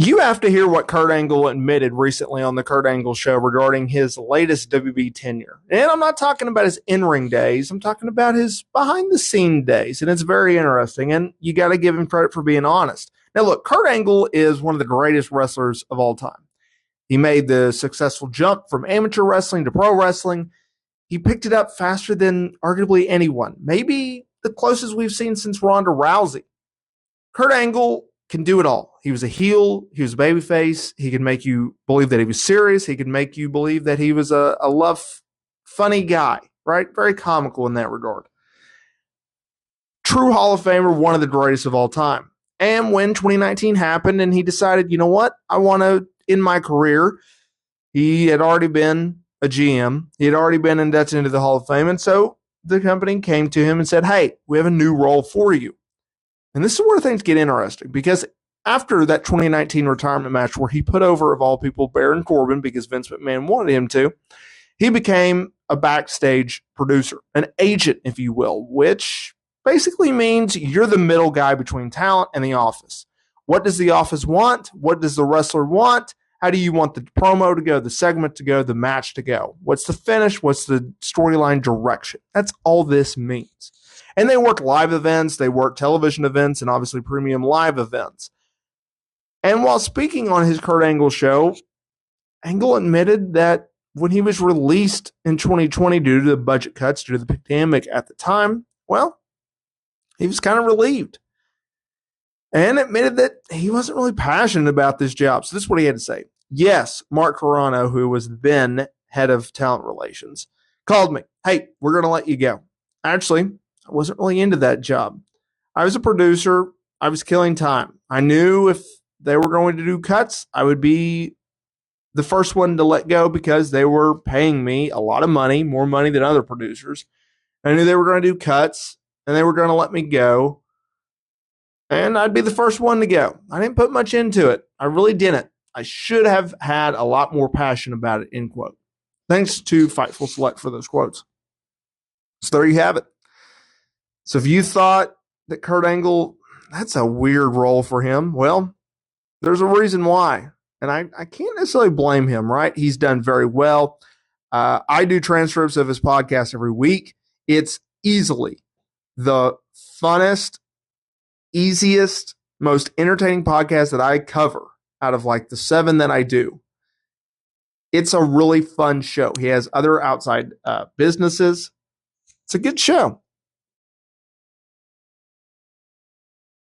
You have to hear what Kurt Angle admitted recently on the Kurt Angle Show regarding his latest WB tenure. And I'm not talking about his in-ring days. I'm talking about his behind-the-scene days. And it's very interesting. And you got to give him credit for being honest. Now, look, Kurt Angle is one of the greatest wrestlers of all time. He made the successful jump from amateur wrestling to pro wrestling. He picked it up faster than arguably anyone. Maybe the closest we've seen since Ronda Rousey. Kurt Angle can do it all. He was a heel. He was a babyface. He could make you believe that he was serious. He could make you believe that he was a love, funny guy, right? Very comical in that regard. True Hall of Famer, one of the greatest of all time. And when 2019 happened and he decided, you know what? I want to end my career. He had already been a GM. He had already been inducted into the Hall of Fame. And so the company came to him and said, hey, we have a new role for you. And this is where things get interesting, because after that 2019 retirement match where he put over, of all people, Baron Corbin, because Vince McMahon wanted him to, he became a backstage producer, an agent, if you will, which basically means you're the middle guy between talent and the office. What does the office want? What does the wrestler want? How do you want the promo to go, the segment to go, the match to go? What's the finish? What's the storyline direction? That's all this means. And they work live events, they work television events, and obviously premium live events. And while speaking on his Kurt Angle show, Angle admitted that when he was released in 2020 due to the budget cuts, due to the pandemic at the time, well, he was kind of relieved. And admitted that he wasn't really passionate about this job. So this is what he had to say. Yes, Mark Carrano, who was then head of talent relations, called me. Hey, we're going to let you go. Actually, I wasn't really into that job. I was a producer. I was killing time. I knew if they were going to do cuts, I would be the first one to let go because they were paying me a lot of money, more money than other producers. I knew they were going to do cuts and they were going to let me go. And I'd be the first one to go. I didn't put much into it. I really didn't. I should have had a lot more passion about it, end quote. Thanks to Fightful Select for those quotes. So there you have it. So if you thought that Kurt Angle, that's a weird role for him, well, there's a reason why. And I can't necessarily blame him, right? He's done very well. I do transcripts of his podcast every week. It's easily the funnest, easiest, most entertaining podcast that I cover out of like the 7 that I do. It's a really fun show. He has other outside businesses. It's a good show.